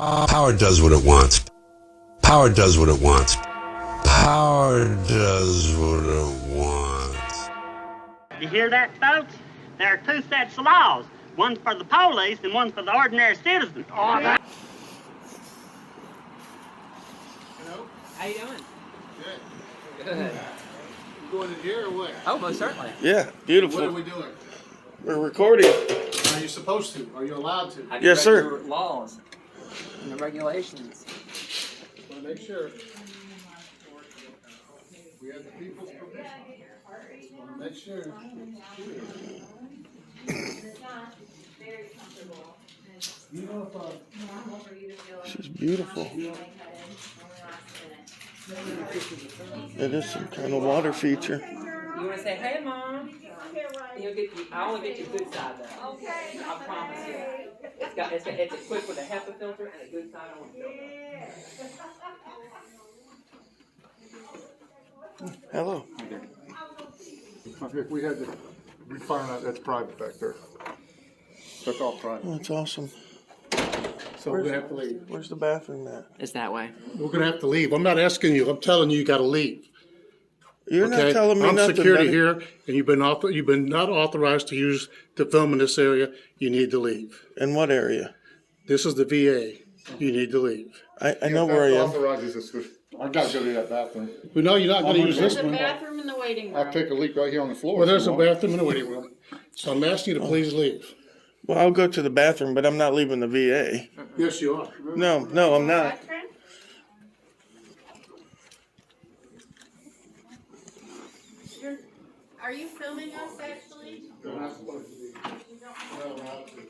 Power does what it wants. Power does what it wants. Power does what it wants. You hear that, folks? There are two sets of laws. One for the police and one for the ordinary citizen. Hello. How you doing? Good. Good. You going in here or what? Oh, most certainly. Yeah, beautiful. What are we doing? We're recording. Are you supposed to? Are you allowed to? How do you Yes, read sir. your laws and the regulations? Just want to make sure. We have the people's permission. Just want to make sure. You know if She's beautiful. It is some kind of water feature. You want to say, "Hey, Mom"? You'll get you. I only get your good side though. Okay. I promise you. It's equipped with a HEPA filter and a good side on filter. Hello. we had to find out that's private back there. That's all private. That's awesome. So we're gonna have to leave. Where's the bathroom at? It's that way. We're gonna have to leave. I'm not asking you. I'm telling you, you got to leave. You're Okay? not telling me I'm nothing. security buddy. here, and you've been not authorized to film in this area. You need to leave. In what area? This is the VA. You need to leave. I know where I am. Authorizes us. I gotta go to that bathroom. We know you're not gonna use this There's one. Bathroom in the waiting room. I'll take a leak right here on the floor. Well, there's if a you want. bathroom and a waiting room. So I'm asking you to please leave. Well, I'll go to the bathroom, but I'm not leaving the VA. Yes, you are. No, I'm not. Are you filming us actually? You're not supposed to be. You're not allowed to.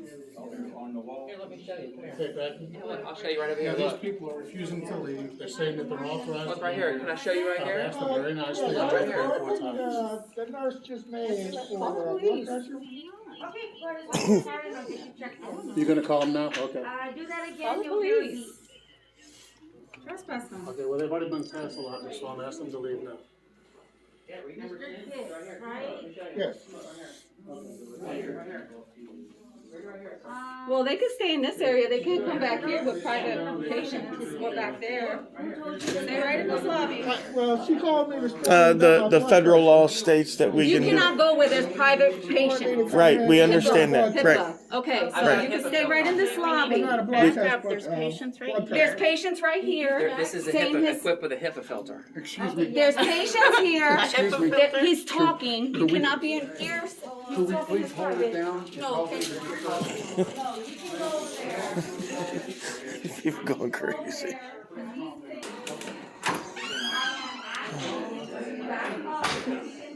Here, let me show you. Okay, Becky. Look, I'll show you right over Yeah, here. these Look. people are refusing to leave. They're saying that they're authorized. Look right here. Can I show you right I've here? asked them very nicely. Look right here. 4 times. The nurse just made You gonna call them now? Okay. Do that again, you'll hear a beep. Trespassing. Okay, well, they've already been passed a lot, so I'm asking them to leave now. Mr. Kiss, right? Yes. Well, they could stay in this area. They can't come back here with private patients. Go back there. Stay right in this lobby. Well, she called me this The federal law states that we You can cannot go where there's private patients. Right, we understand that. HIPAA. Right. Okay, so Right. you can stay right in this lobby. There's patients right here. There's patients right here. This is a Same HEPA, as- equipped with a HEPA filter. Excuse me. There's patients here. Excuse me. That he's talking. You cannot be in ear. Could we please hold it down? No, You're going crazy.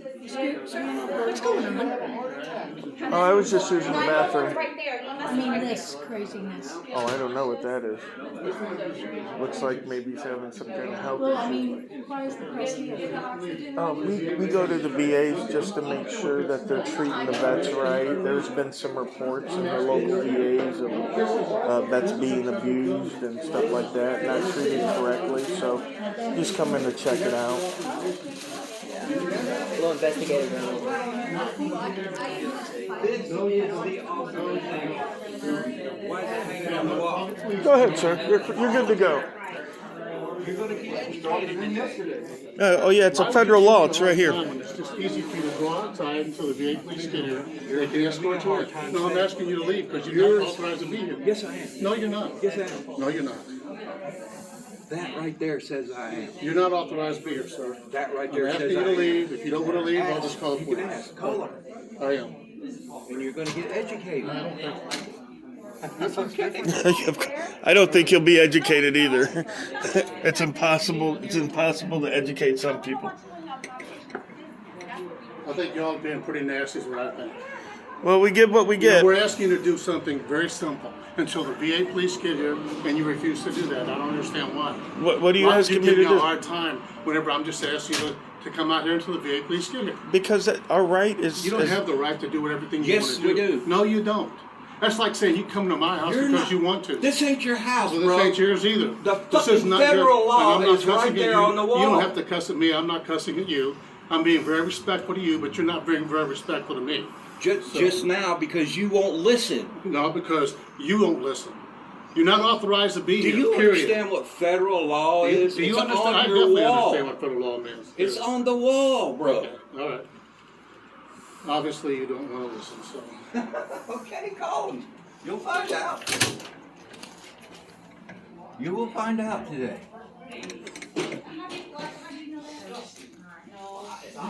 what's going on? Oh, I was just using the bathroom. Right there. I mean, this craziness. Oh, I don't know what that is. Looks like maybe he's having some kind of health Well, I issue. mean, why is the press here? We go to the VAs just to make sure that they're treating the vets right. There's been some reports in the local VAs of vets being abused and stuff like that, not treated correctly. So just come in to check it out. We'll investigate it. Go ahead, sir. You're good to go. Oh yeah, it's a federal law. It's right here. It's just easy for you to go outside until the VA police get here. They can escort you in. No, I'm asking you to leave because you're not authorized to be here. Yes, I am. No, you're not. Yes, I am. No, you're not. That right there says I am. You're not authorized to be here, sir. That right I'm there asking says you I to am. leave. If you don't want to leave, I'll just call the You can police. ask. Call her. I am. And you're gonna get educated. I don't think he'll be educated either. It's impossible. It's impossible to educate some people. I think y'all are being pretty nasty is what I think. Well, we get what we get. We're asking you to do something very simple until the VA police get here, and you refuse to do that. I don't understand why. What are you Why would asking me give to me a do? hard time whenever I'm just asking you to come out here until the vehicle is skinned. Because our right is. You don't have the right to do everything you Yes, want to do. we do. No, you don't. That's like saying you come to my house You're because not- you want to. This ain't your house, Well, bro. this ain't yours either. The This is fucking not federal yours, law and I'm not is right cussing at there you. on the wall. You don't have to cuss at me. I'm not cussing at you. I'm being very respectful to you, but you're not being very respectful to me. Just now because you won't listen. No, because you won't listen. You're not authorized to be Do here. you period. understand what federal law is? Do you It's understand? I on your definitely wall. understand what federal law means. It's on the wall, bro. Okay, all right. Obviously, you don't want to listen, so. Okay, call him. You'll find out. You will find out today.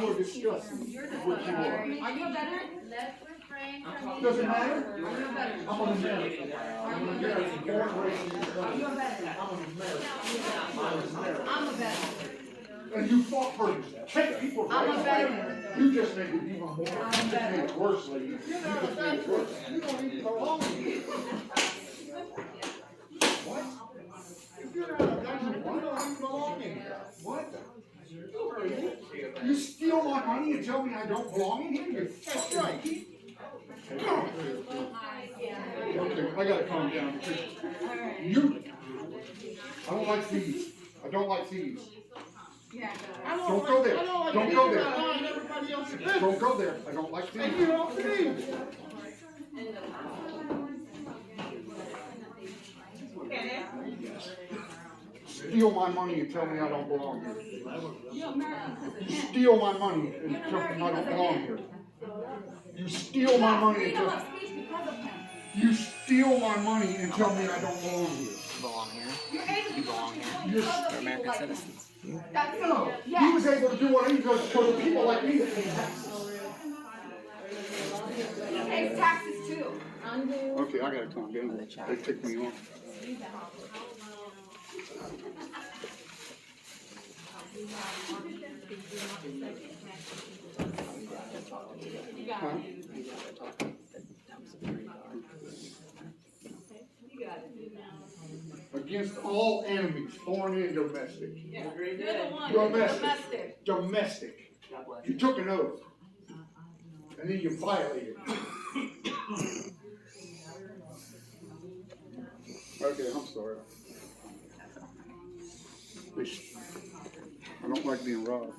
You are disgusting. What you are. Are you a veteran? Doesn't matter. I'm an American. I'm an American. Born raised in this country. I'm an American. I'm a veteran. And you fought for take people's rights. I'm a veteran. You just made it even more. You just made it worse, lady. You just made it worse. You don't even belong here. What? If you're not a veteran, you don't even belong here. What? You steal my money and tell me I don't belong in here? That's right. Okay, I gotta calm down because I don't like thieves. I don't like thieves. Don't go there. Don't go there. Don't go there. I don't like thieves. You don't thieve. Steal my money and tell me I don't belong here. You steal my money and tell me I don't belong here. You steal my money and tell You steal my money and tell me I don't belong here. Belong here. You're able to You belong here. You're American citizens. That's No, he was able to do what he does because of people like me that pay taxes. He pays taxes too. Okay, I gotta calm down. They tick me off. Huh? Against all enemies, foreign and domestic. You're the one. Domestic. Domestic. You took an oath. And then you violated it. Okay, I'm sorry. I don't like being robbed.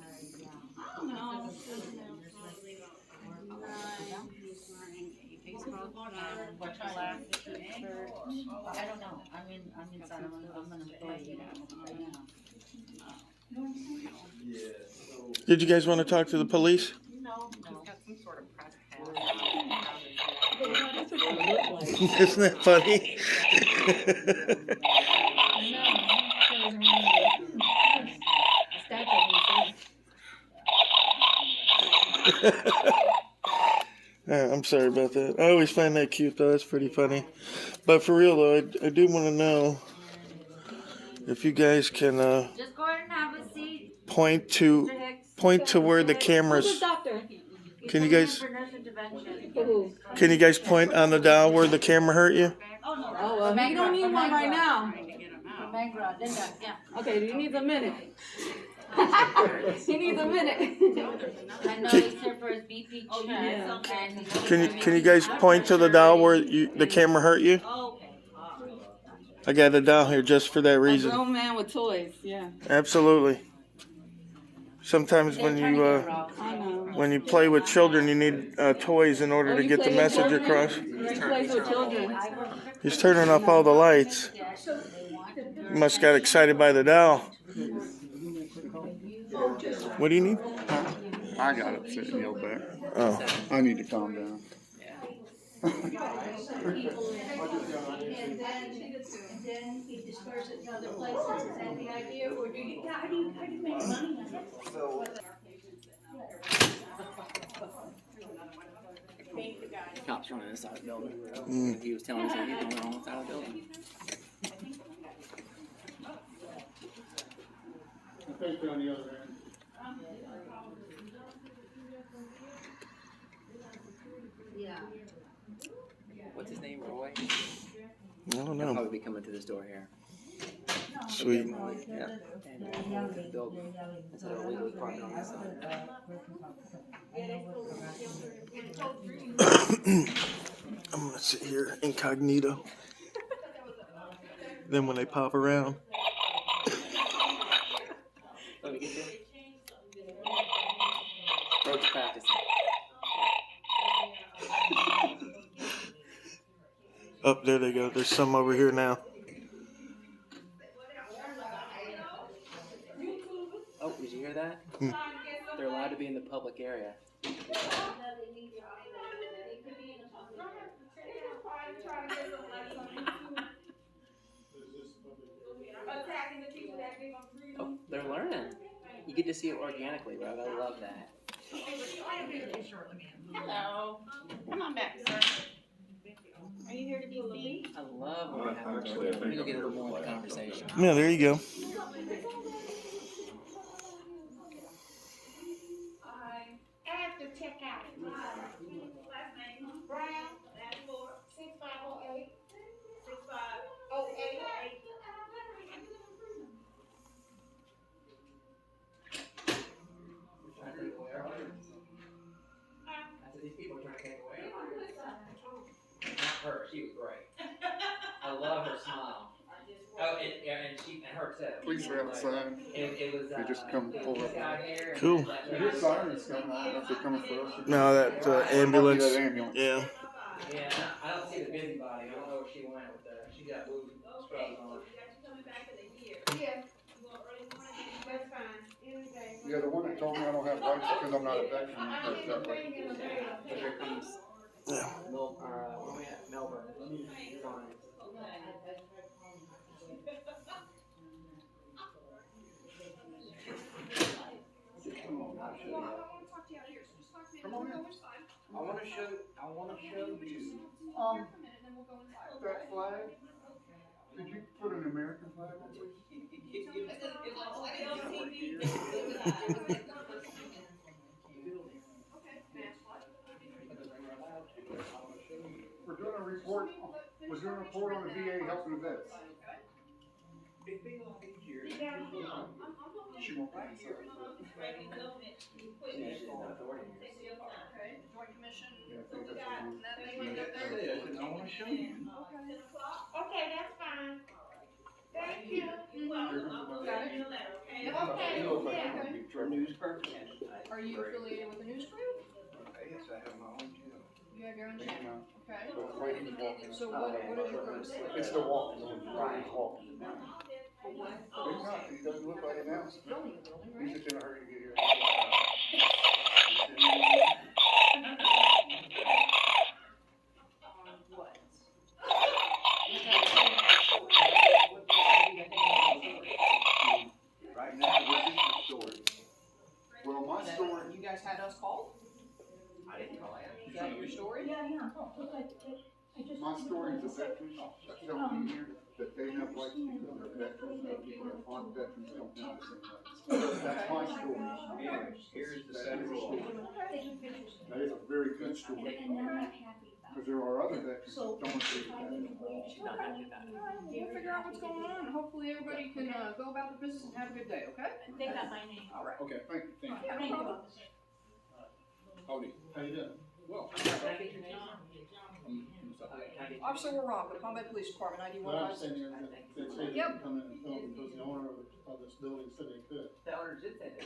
I don't know. I'm inside. I'm an employee right now. Did you guys want to talk to the police? Isn't that funny? I'm sorry about that. I always find that cute though. That's pretty funny. But for real though, I do want to know if you guys can Just go ahead and have a seat. point to where the cameras. Can you guys point on the dial where the camera hurt you? Oh, well, you don't need one right now. Okay, he needs a minute. He needs a minute. I know he's here for his BP check. Can you guys point to the dial where the camera hurt you? I got a dial here just for that A reason. grown man with toys, yeah. Absolutely. Sometimes when you play with children, you need toys in order to get the message across. He plays with children. He's turning off all the lights. He must got excited by the dial. What do you need? I got upset and yelled back. Oh. I need to calm down. Then he dispersed it to other places. Is that the idea? Or do you, how do you make money on it? Cops running this side of the building. He was telling us that he's going on this side of the building. I think on the other end. Yeah. What's his name, Roy? I don't He'll know. probably be coming to this door here. No, Sweet. Yeah. And building instead of illegally parking on the side. I'm gonna sit here incognito. Then when they pop around, Let me get you. Roach practicing. oh, there they go. There's some over here now. Oh, did you hear that? Hmm. They're allowed to be in the public area. Oh, they're learning. You get to see it organically, Rob. I love that. Hello. Come on back, sir. Are you here to be seen? I love when we have our children. Let me go get a little more of the conversation. Yeah, there you go. I have to check out. Last name? Brown. Last four. 6508. 6508. These people are trying to take away. Not her. She was great. I love her smile. Oh, and her too. Police are outside. It was. They just come pull up. Cool. I hear sirens coming. I don't know if they're coming for us. Now that ambulance. That ambulance. Yeah. Yeah, I don't see the busybody. I don't know where she went with that. She got blue scrubs on. Yeah. That's fine. Any day. Yeah, the one that told me I don't have rights because I'm not a veteran. That's that right. But here comes where we at? Melbourne. Fine. Come on in. I want to show you. That flag. Did you put an American flag on it? We're doing a report. We're doing a report on the VA helping the vets. It'd be a lot easier. She won't be inside. Joint commission. Yeah, I think that's what you- I want to show you. Okay, that's fine. Thank you. Got it? Okay, You look like yeah. you might be in For trouble. news purposes. Are you affiliated with the news group? Yes, I have my own channel. You have your own Yeah. channel? Okay. But the way he's walking. So what is your purpose? It's the walk. He's walking. He's not. He doesn't look like an ounce. Building a building, He's right? just in a hurry to get here. What? Right now, this is the story. Well, my story. You guys had us called? I didn't call it. Is that your story? My story is the veterans that don't be here, that they have rights because they're veterans, and people that aren't veterans don't have the same rights. That's my story. Here's the That is a federal law. story. That is a very good story. Because there are other veterans that don't agree with that. She's not happy about it. We'll figure out what's going on, and hopefully everybody can go about their business and have a good day, okay? They got my name. All right. Okay, thank you. Yeah, no problem. Howdy. How you doing? Well, Can I get your name? Officer Warrock, the Combat Police Department, ID But I'm 156. saying here that they say they can come in and film because the owner of this building said they could. The owner did say that.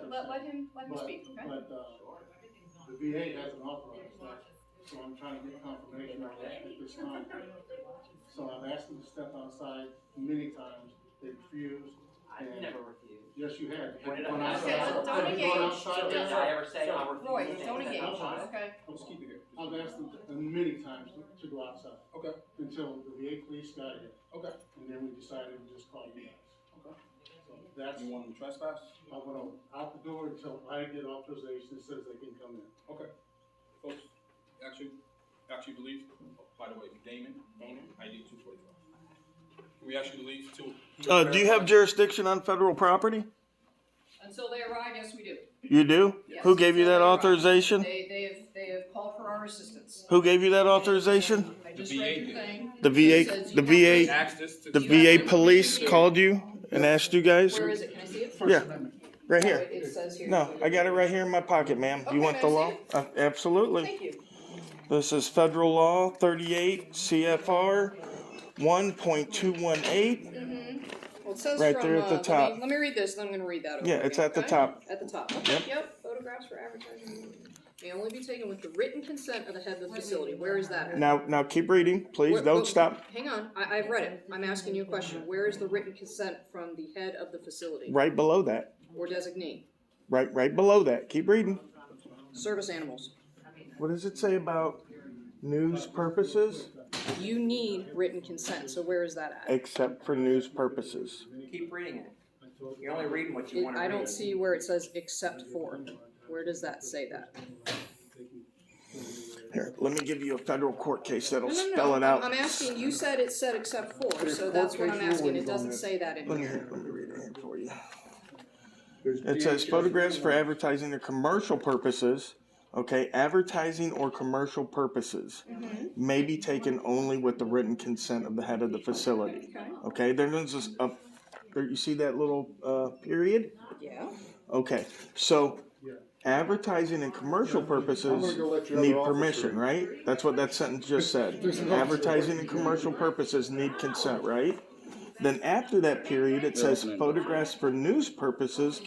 Let him But, speak, okay? but, the VA hasn't authorized that, so I'm trying to get confirmation on that at this time. So I've asked them to step outside many times, they refused. I never refused. Yes, you had. When did Gone I- outside- Okay, so don't have you gone engage. outside Did there? I ever say I refused? Roy, don't engage, outside. okay? let's keep it here. I've asked them many times to go outside, Okay, until the VA police got here, okay, and then we decided to just call you guys. okay. So that's, You want them to trespass? I went out the door until I get authorization that says they can come in. Okay. Folks, actually leave. By the way, Damon, ID 245. Can we ask you to leave till? Do you have jurisdiction on federal property? Until they arrive, yes, we do. You do? Yes, Who gave you until that they arrive. authorization? They have called for our assistance. Who gave you that authorization? I just read your thing. The The VA police called you and asked you guys? Where is it? Can I see it? Yeah, right No, here. it says here. No, I got it right here in my pocket, ma'am. You Okay, want may the I see law? it? Absolutely. Thank you. This is Federal Law 38 CFR 1.218. Well, it says Right from, there at the top. Let me read this, then I'm gonna read that over Yeah, it's again, at the okay? top. At the top, okay, Yep. Photographs for advertising may only be taken with the written consent of the head of the facility. Where is that at? Now keep reading, please. Where- Don't well, stop. Hang on, I've read it. I'm asking you a question. Where is the written consent from the head of the facility? Right below that. Or designee? Right below that. Keep reading. Service animals. What does it say about news purposes? You need written consent, so where is that at? Except for news purposes. Keep reading it. You're only reading what you want to read. I don't see where it says except for. Where does that say that? Here, let me give you a federal court case that'll No, spell it out. I'm asking, you said it said except for, so that's what I'm asking. It doesn't say that in Let me here. read it here for you. It says photographs for advertising or commercial purposes, okay, advertising or commercial purposes may be taken only with the written consent of the head of the facility. Okay, there's just you see that little period? Yeah. Okay, so advertising and commercial purposes need permission, right? That's what that sentence just said. Advertising and commercial purposes need consent, right? Then after that period, it says photographs for news purposes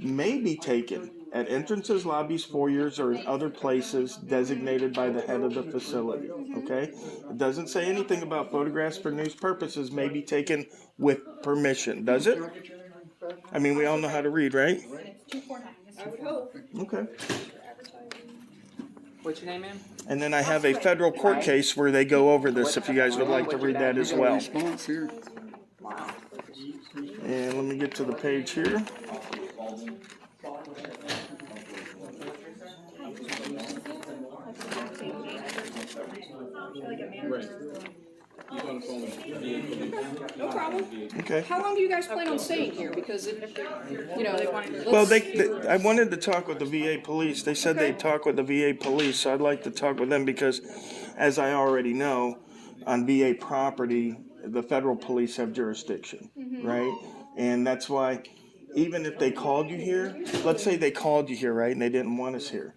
may be taken at entrances, lobbies, foyers, or in other places designated by the head of the facility, okay? It doesn't say anything about photographs for news purposes may be taken with permission, does it? I mean, we all know how to read, right? I would hope. Okay. What's your name, ma'am? And then I have a federal court case where they go over this, if you guys would like to read that as well. And let me get to the page here. No problem. Okay. How long do you guys plan on staying here? Because if, you know, Well, I wanted to talk with the VA police. They said they'd talk with the VA police, so I'd like to talk with them because, as I already know, on VA property, the federal police have jurisdiction, right? And that's why, even if they called you here, let's say they called you here, right, and they didn't want us here,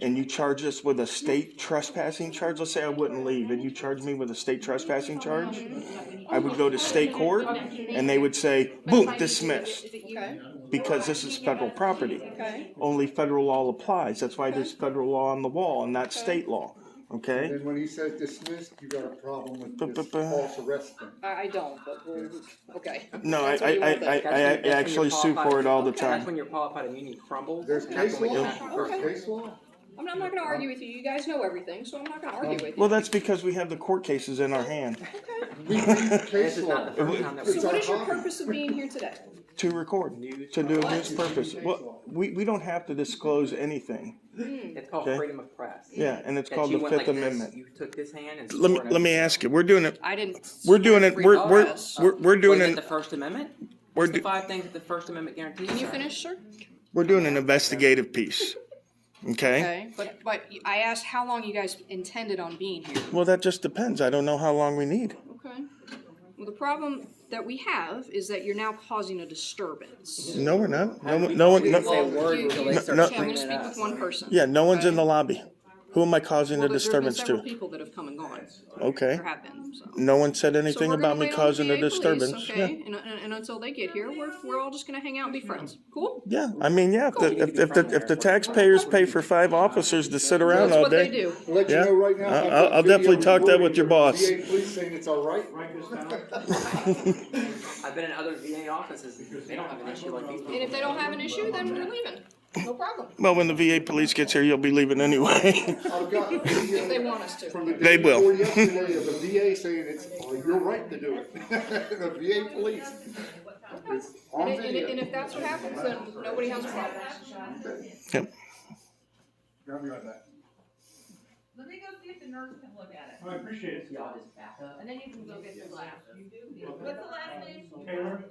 and you charge us with a state trespassing charge, let's say I wouldn't leave, and you charge me with a state trespassing charge, I would go to state court, and they would say, boom, dismissed. Because this is federal property. Only federal law applies. That's why there's federal law on the wall and not state law. Okay? And when he says dismissed, you got a problem with this false arrest thing. I don't, but we'll, okay. No, That's what you want to think. I actually sue for it all the That's time. when your qualified immunity crumbles. There's and that's case when we law, have to- there's case law. I'm not gonna argue with you. You guys know everything, so I'm not gonna argue with you. Well, that's because we have the court cases in our hand. We read This case is law. not the first time that we. So what is your purpose of being here today? To record, to do a news purpose. Well, we don't have to disclose anything. It's called Okay. freedom of press. Yeah, and it's That called you the went Fifth like this, Amendment. You took this hand and. Let me ask you. We're doing it. I didn't. We're doing it. We're doing Was it it. the First Amendment? We're What's the do, 5 things that the First Amendment guarantees? Can you sir? finish, sir? we're doing an investigative piece. Okay. Okay, but I asked how long you guys intended on being here. Well, that just depends. I don't know how long we need. Okay. Well, the problem that we have is that you're now causing a disturbance. No, we're not. No one. Say a No, word until they Okay, start no. I'm screaming gonna at speak us. with one person. yeah, no one's Okay. in the lobby. Who am I causing Well, a there's been disturbance several to? people that have come and gone. Okay. There have been, so. No one said So anything we're gonna about me wait on the causing a VA police, disturbance. okay? And until they get here, we're all just gonna hang out and be friends. Cool? Yeah. I mean, yeah. If the taxpayers pay for 5 officers to sit around That's all what they day. do. Let you Yeah. know right now. I've got I'll definitely video talk that with your recording boss. of VA police saying it's all right. I've been in other VA offices. They don't have an issue like these people. And if they don't have an issue, then we're leaving. No problem. Well, when the VA police gets here, you'll be leaving anyway. I've got video If they want us to. from the They day will. before yesterday of the VA saying it's your right to do it. The VA police. It's on And video. if that's what happens, then nobody has a problem. Yep. I'll be right back. Let me go see if the nurse can look at it, I appreciate it. Y'all just back up. and then you can go get your glass. What's the last name? Taylor,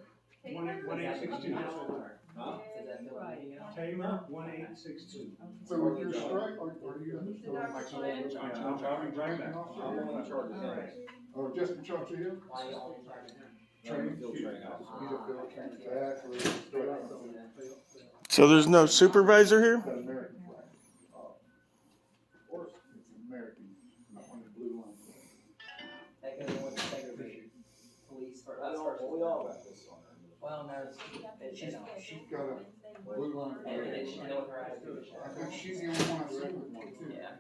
Taylor? 1862. Huh? Says that Bill Lee, Taylor 1862. So with your strike, are you in the I'm right back. I'm the one in charge of that. Oh, just in charge of him? Why you only charge him? I'm the field training officer. He's a field trainer. That's where he's straight. So there's no supervisor here? The American flag. Of course, it's American, not on the blue line. That goes with the segregation. Police for us Well, versus. we all got this on there. Well, no, they don't. She's got a blue line. And then she know what her attitude is. I think she's the only one I've seen with one too. Yeah.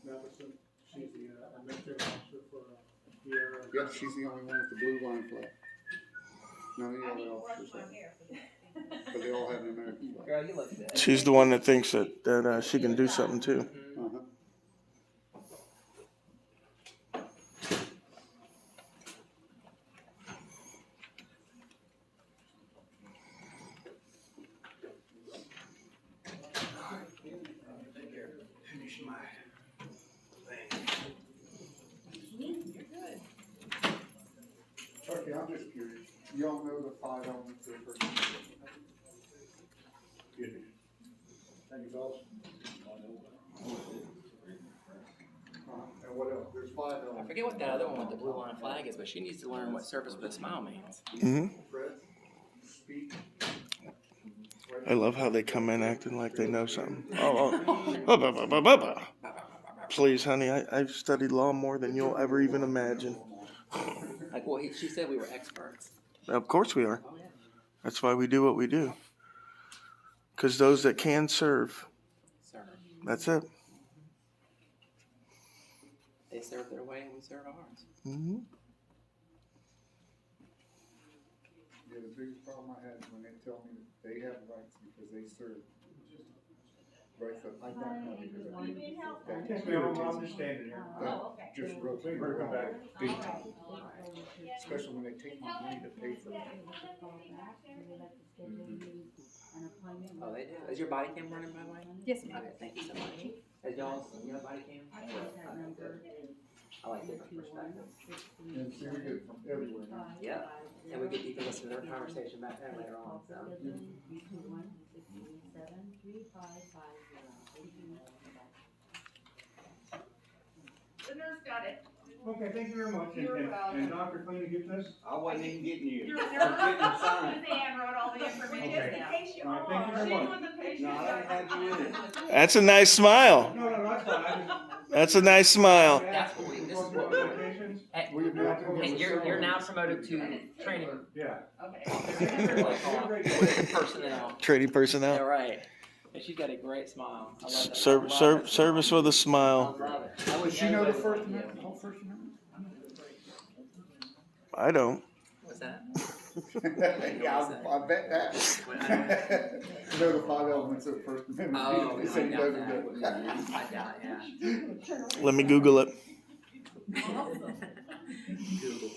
Matheson, she's the administrative officer for Sierra. Yep, she's the only one with the blue line flag. None of the other officers have. But they all have an American flag. Girl, you look good. She's the one that thinks that she can do something too. Uh-huh. Finish my thing. Okay, I'm just curious. Y'all know the 5 elements of personality? Excuse me. Thank you, fellas. And what else? There's 5 I elements. forget what that other one with the blue line flag is, but she needs to learn what service with a smile means. Hmm. Fred, speak. I love how they come in acting like they know something. Please, honey, I've studied law more than you'll ever even imagine. Like, well, she said we were experts. Of course we are. Oh, yeah. That's why we do what we do. Because those that can serve, Sir. that's it. They serve their way and we serve ours. Hmm. Yeah, the biggest problem I had is when they tell me that they have rights because they serve. Rights that I don't have because I didn't. Yes, ma'am, I'm just standing here. That just rubs me Bring her wrong. back. Big time. Especially when they take my money to pay for it. Oh, they do. Is your body cam running, by the way? Yes, ma'am. Okay, thank you so much. Is y'all's, you have body cam? I like different perspectives. And see, we get it from everywhere now. Yep. And we get you to listen to their conversation back there later on, so. The nurse got it. Okay, thank you very much. You're welcome. And Dr. Queen, you get this? I wasn't even getting you. Your Just nurse, getting the sign. Suzanne wrote all the information Okay. down. In case you All right, thank you very She's much. with the patient. No, I didn't have you in it. That's a nice smile. No, that's fine. I That's a nice smile. That's what we, this is what we, Medications? and, We have not to and you're now promoted to training Yeah. Okay. personnel. Trading Yeah, personnel. right. And she's got a great smile. I love that. Service with a I smile. love it. I Does wish she know the everybody First would Amendment, like whole First Amendment? I don't. you. What's that? Yeah, I bet that. You know the 5 elements of the First Amendment. Oh, They I say he doubt doesn't that. do it. I doubt, yeah. Let me Google it. Google.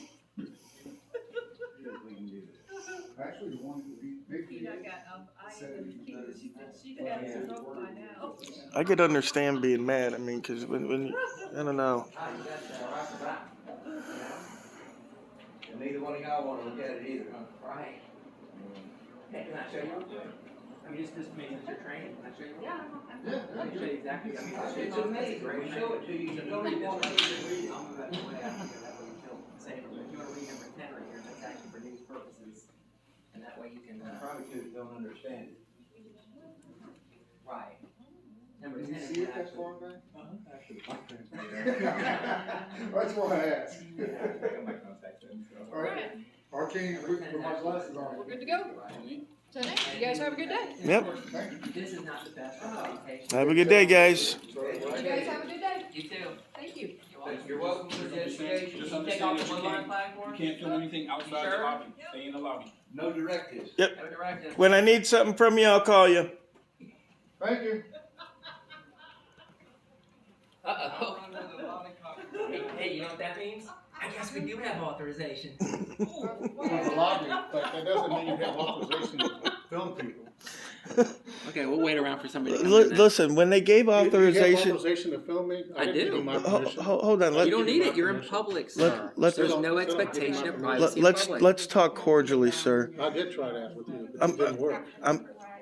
Actually, the one who beat Mickey said it even better. She'd have had some hope by now. I could understand being mad. I mean, because when I don't know. Oh, you got that right for that. And neither one of y'all wanna look at it either, huh? Right. Hey, can I show you real quick? I mean, just me since you're training, can I show you? Yeah. Let me show you exactly. I mean, It's amazing, we show it to you, you don't even want to read it. I'll move that way out because that way you feel safer. But if you want to read number 10 right here, that's actually for news purposes. And that way you can, Probably kids don't understand it. right. Number Did 10 you is see it that actually. far back? That's why I asked. All right, Arcane, put my glasses on. We're good to go. So next, you guys have a good day. Yep. This is not the best representation. Have a good day, guys. You guys have a good day. You too. Thank you. You're welcome to the education. Can you take off the blue line flag for us? You can't film anything outside Sure? the lobby. Stay in the lobby. No directives. No directive. When I need something from you, I'll call you. Thank you. Uh-oh. Hey, you know what that means? I guess we do have authorization. There's a lobby, but that doesn't mean you have authorization to film people. Okay, Okay, we'll wait around for somebody to come in. Listen, when they gave You have authorization, authorization to film me? I didn't do. give you my permission. hold on. You don't need it. You're in public, sir. let's- There's Sit no on- expectation of sit on- privacy in public. Let's talk cordially, sir. I did try that with you, but it didn't work.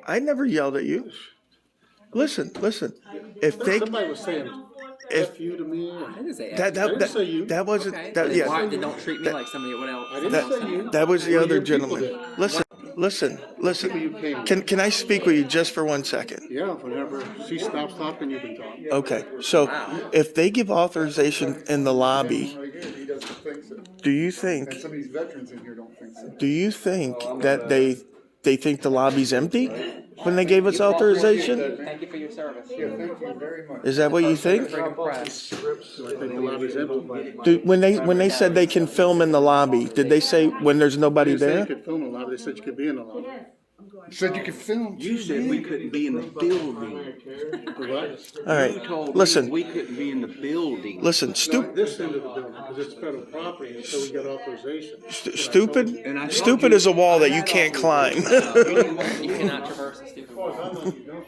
I never yelled at you. Listen. If they, Somebody was saying F you to me. I didn't say that didn't say you. that wasn't Okay. that. Then Yeah, why they don't treat me like somebody else? I didn't say you. that was the Well, other your people gentleman. did. Listen. You came. Can I speak with you just for 1 second? Yeah, whenever she stops talking, you've been talking. Okay. So if they give authorization in the lobby, Right here, he doesn't think so. do you And think some of these veterans in here don't think so. that they think the lobby's empty when they gave us authorization? Thank you for your service. Yeah, thank you very much. Is that what you think? Freedom press. I think the lobby's empty. When they said they can film in the lobby, did they say when there's nobody They said you there? could film in the lobby, they said you could be in the lobby. Said you could film. You said we couldn't be in the building. What? All right. You told me Listen. we couldn't be in the building. Listen, No, this end of the building, because it's federal property until we get authorization. stupid is a wall that you can't climb. You cannot traverse the stupid As far as wall. I know, you don't.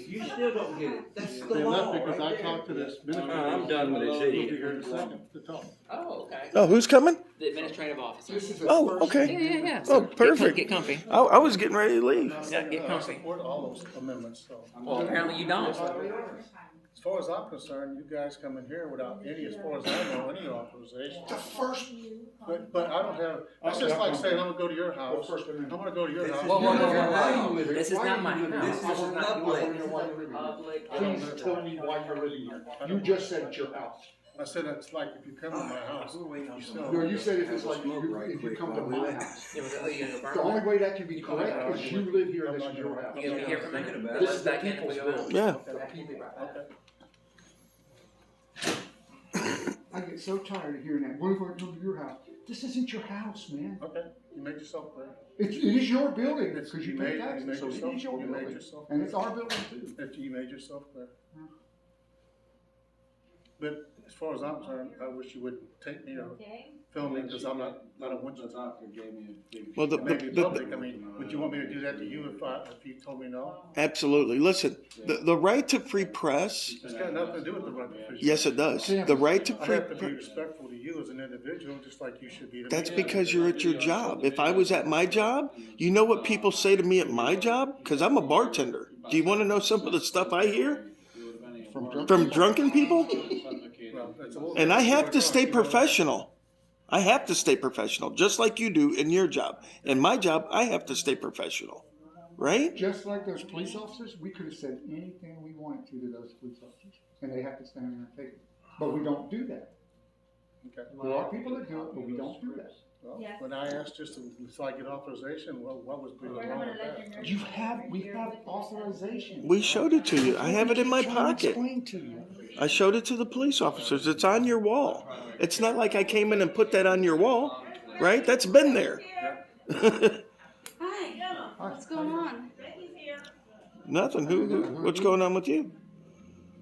You still don't get it. That's the They left law. because I talked to this minister. I'm done with this We'll be idiot. here in a second to talk. Oh, okay. Oh, who's coming? The administrative officer. Oh, okay. Yeah. Oh, perfect. Get comfy. I was getting ready to leave. Yeah, get I comfy. support all those amendments, so. Well, apparently you don't. As far as I'm concerned, you guys come in here without any, as far as I know, any authorization. The first. But I don't have, that's just like saying, I'm gonna go to your house. I'm gonna go to your house. Whoa. This is not my house. This is public. Public. Please tell me why you're living here. You just said it's your house. I said, it's like if you come to my house, you still. No, you said it's like if you come to my house. Yeah, but you gonna go The burn only it? way that can be correct is you live here, this is your house. You gonna be here for me? This is the Back in if we people's go out. building. Yeah. Okay. I get so tired of hearing that. What if I come to your house? This isn't your house, man. Okay, you made yourself clear. It is your building because you pay You taxes, made so it yourself- is your you made building. yourself And it's our building too. If you made yourself clear. But as far as I'm concerned, I wish you wouldn't take me or film me, because I don't want you to. Well, It may be public, I mean, would you want me to do that to you if you told me no? Absolutely. Listen, the right to free press. It's got nothing to do with the right to free Yes, it does. The right to I free have to be press. respectful to you as an individual, just like you should be to me. That's because you're at your job. If I was at my job, you know what people say to me at my job? Because I'm a bartender. Do you want to know some of the stuff I hear from drunken people? Well, it's a little And I have to different. stay professional. I have to stay professional, just like you do in your job. In my job, I have to stay professional, right? Just like those police officers, we could have said anything we wanted to those police officers, and they have to stand there and take it. But we don't do that. Okay. There are people that do it, but we don't do that. Well, when I asked just to, so I get authorization, well, what was wrong with that? We have authorization. We showed it to you. I have it in my Trying to pocket. explain to you. I showed it to the police officers. It's on your wall. It's not like I came in and put that on your wall, right? That's been there. Hi, what's going on? Nothing. What's going on with you?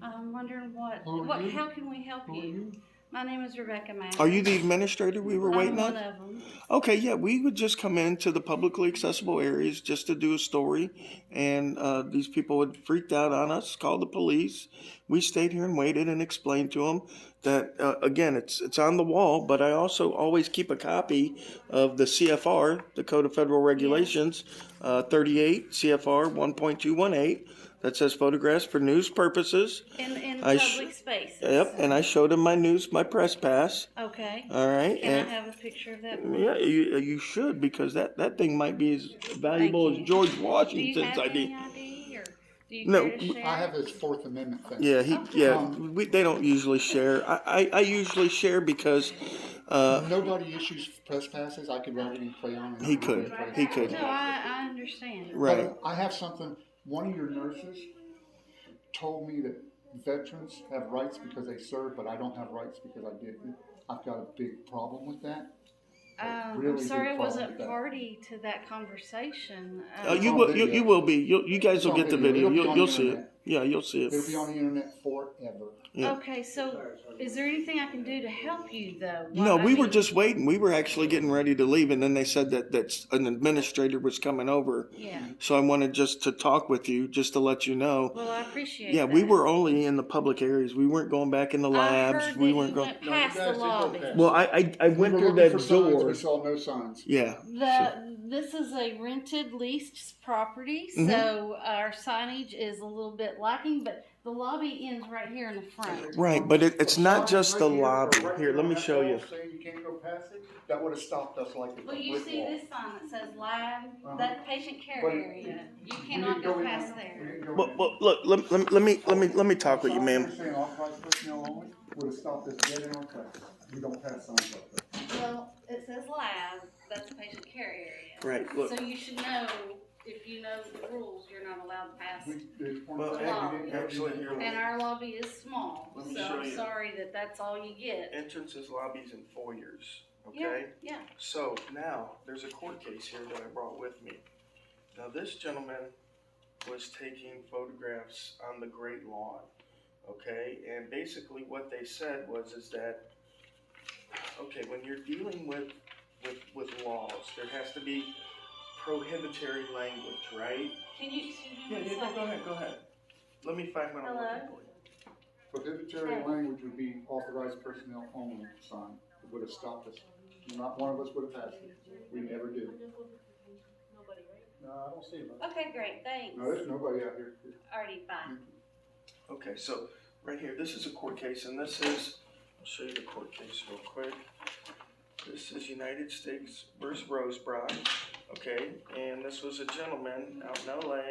I'm wondering Who are you? how can we help Who are you? you? My name is Rebecca Mack. Are you the administrator we were waiting I'm one on? of them. Okay, yeah, we would just come into the publicly accessible areas just to do a story, and these people had freaked out on us, called the police. We stayed here and waited and explained to them that, again, it's on the wall, but I also always keep a copy of the CFR, the Code of Federal Regulations, 38 CFR 1.218, that says photographs for news purposes. In I public spaces. Yep, and I showed them my press pass. Okay. All right. Can I have a picture of that? please? Yeah, you should, because that thing might be as valuable Thank as you. George Do you Washington's have ID. any ID, or do you No, care to share? I have this Fourth Amendment thing. Yeah, they don't usually share. I usually share because Nobody issues press passes. I could write any crayon. and He could. write He it. could. No, I understand. Right. But I have something. One of your nurses told me that veterans have rights because they serve, but I don't have rights because I didn't. I've got a big problem with that. I'm really sorry I big problem wasn't with that. party to that conversation. You will be. You guys will get the video. You'll see it. Yeah, you'll see it. It'll be on the internet forever. Yeah. Okay, so is there anything I can do to help you though? No, I we were mean- just waiting. We were actually getting ready to leave, and then they said that an administrator was coming over. Yeah. So I wanted just to talk with you, just to let you know. Well, I appreciate Yeah, that. we were only in the public areas. We weren't going back in the labs. I heard We that weren't you going. went past the lobby. Well, I went We through were looking that for signs, door. we saw no signs. Yeah. This is a rented, leased property, Mhm. so our signage is a little bit lacking, but the lobby ends right here in the front. Right, but it's not just the Right here, or lobby. right Here, let on me that show you. wall Saying you can't go past it, that would have stopped us like a Well, you brick see wall. this sign that says lab, that patient care But area. You we cannot didn't go in past We there. didn't go Well, in. well look, let me talk with you, Sign ma'am. there saying authorized personnel only would have stopped us dead in our tracks. We don't pass signs like that. Well, it says lab, that's the patient care area. Right, look. So you should know, if you know the rules, you're not allowed to pass. Well, actually, here. And our lobby is small, Let me so show I'm you. sorry that that's all you get. Entrances, lobbies, and foyers. Okay. Yeah. So now there's a court case here that I brought with me. Now this gentleman was taking photographs on the Great Lawn. Okay, and basically what they said is that okay, when you're dealing with laws, there has to be prohibitory language, right? Can you excuse me? Yeah, go ahead. Let me find what I'm looking for. Prohibitory language would be authorized personnel only sign. It would have stopped us. Not one of us would have passed it. We never did. No, I don't see it. Okay, great, thanks. No, there's nobody out here. Already, fine. Okay, so right here, this is a court case, and this is, I'll show you the court case real quick. This is United States versus Rosebrook, okay, and this was a gentleman out in LA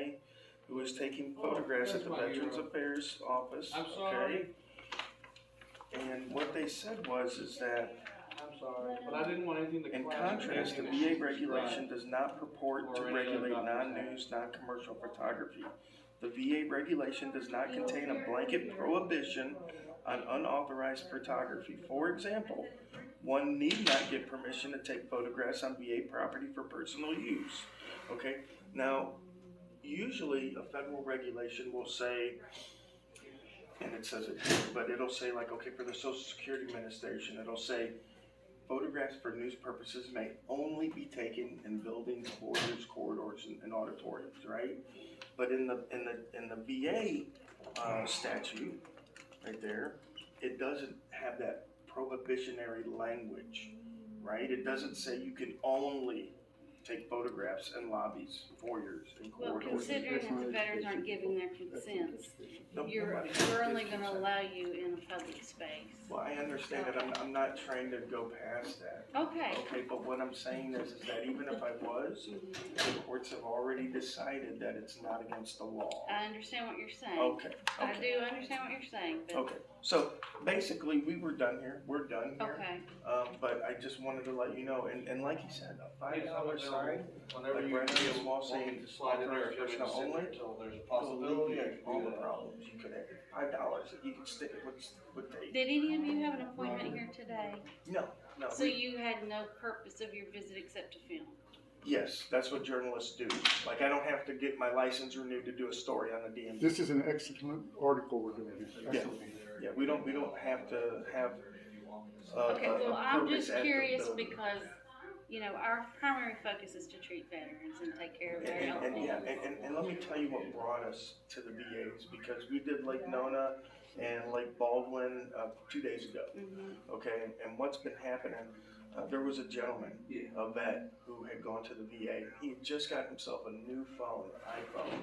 who was taking photographs at the Veterans Affairs office, okay? And what they said is that I'm sorry, but I didn't want anything to. in contrast, the VA regulation does not purport to regulate non-news, non-commercial photography. The VA regulation does not contain a blanket prohibition on unauthorized photography. For example, one need not get permission to take photographs on VA property for personal use. Okay, now, usually a federal regulation will say, and it says it here, but it'll say like, okay, for the Social Security Administration, it'll say, photographs for news purposes may only be taken in buildings, borders, corridors, and auditoriums, right? But in the VA statute, right there, it doesn't have that prohibitionary language, right? It doesn't say you can only take photographs in lobbies, foyers, and Well, corridors. considering that the veterans aren't giving their consents, we're only gonna allow you in a public space. Well, I understand that. I'm not trying to go past that. Okay. Okay, but what I'm saying is that even if I was, the courts have already decided that it's not against the law. I understand what you're saying. Okay. I do understand what you're saying, but. Okay, so basically, we were done here. We're done here. Okay. But I just wanted to let you know, and like you said, a $5 sign, Whenever like you right be here, small saying, to slide in there, authorized if personnel you're only, until there's a will possibility. alleviate all the problems you could have. $5 that you can stick with tape. Did any of you have an appointment here today? No. So you had no purpose of your visit except to film? Yes, that's what journalists do. Like, I don't have to get my license renewed to do a story on the DMV. This is an excellent article we're doing here. Yeah, yeah, we don't have to have Okay, well, I'm purpose just at the curious building. because, you know, our primary focus is to treat veterans and take care of their health. And let me tell you what brought us to the VAs, because we did Lake Nona and Lake Baldwin 2 days ago. Okay, and what's been happening, there was a gentleman, a vet, who had gone to the VA. He had just got himself a new phone, an iPhone,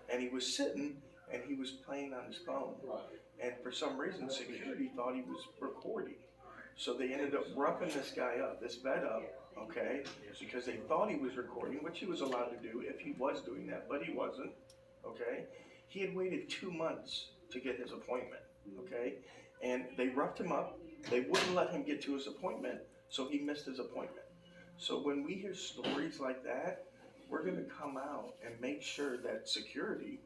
and he was sitting and he was playing on his phone. And for some reason, security thought he was recording. So they ended up roughing this guy up, this vet up, okay, because they thought he was recording, which he was allowed to do if he was doing that, but he wasn't, okay. He had waited 2 months to get his appointment, okay, and they roughed him up. They wouldn't let him get to his appointment, so he missed his appointment. So when we hear stories like that, we're gonna come out and make sure that security,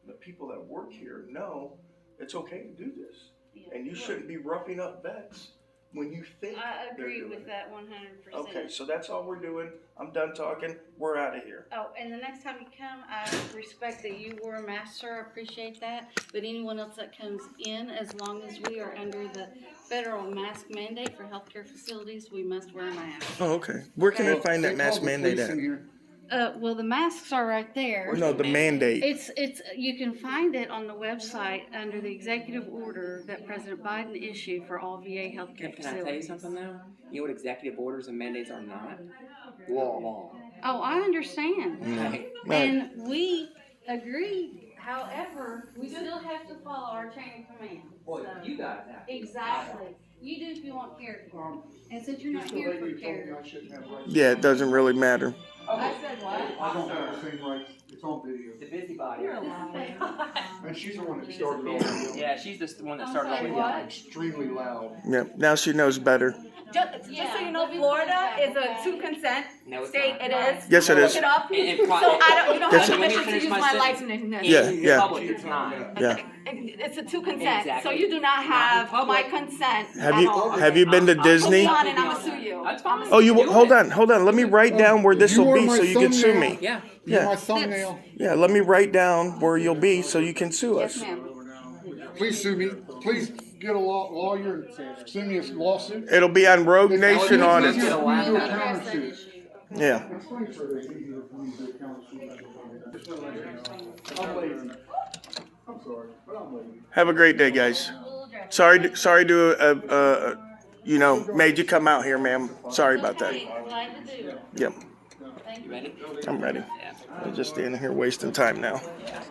the people that work here, know it's okay to do this. And you shouldn't be roughing up vets when you think I they're agree doing with it. that 100%. Okay, so that's all we're doing. I'm done talking. We're out of here. Oh, and the next time you come, I respect that you wore a mask, sir. I appreciate that. But anyone else that comes in, as long as we are under the federal mask mandate for healthcare facilities, we must wear a mask. Oh, okay. Where can I find that mask mandate at? Well, the masks are right there. No, the mandate. It's you can find it on the website under the executive order that President Biden issued for all VA healthcare Can I tell you facilities. something though? You know what executive orders and mandates are not? Law. Oh, I understand. Right. And we agree. However, we still have to follow our chain of command. Well, you guys have to. Exactly. You do if you want character. And since you're not here for character. Yeah, it doesn't really matter. I said what? I don't have the same rights. It's on video. The busybody. You're a liar. And she's the one that started all the Yeah, she's the one that started all I'm the sorry, what? extremely loud. Yep. Now she knows better. Just so you know, Florida is a two-consent No, it's state. not. It is. Yes, it Look is. it up. And So I don't. You don't Yes, have it- permission to Finish use my my sentence. license. Yeah, In yeah. public, it's not. Yeah. It's a two-consent. So Exactly. you do not have Not in my public. consent Have at you all. have you been to Put Disney? me on and I'm gonna sue you. That's fine. Oh, you Do hold it. on, hold on. Let me write down where this You will are be my so you can sue thumbnail. me. Yeah. You're Yeah. my thumbnail. Yeah, let me write down where you'll be so you can sue Yes, us. ma'am. Please sue me. Please get a lawyer and send me a lawsuit. It'll be on Rogue Nation Audits. It's easier for me to do a Address that countersuit. issue. Yeah. It's easier for me to do a countersuit. I'm lazy. I'm sorry, but I'm lazy. Have a great day, guys. Sorry to made you come out here, ma'am. Sorry about that. Okay, glad to do it. Yep. Thank You ready? I'm ready. Yeah. I'm just standing here wasting time now. Yeah.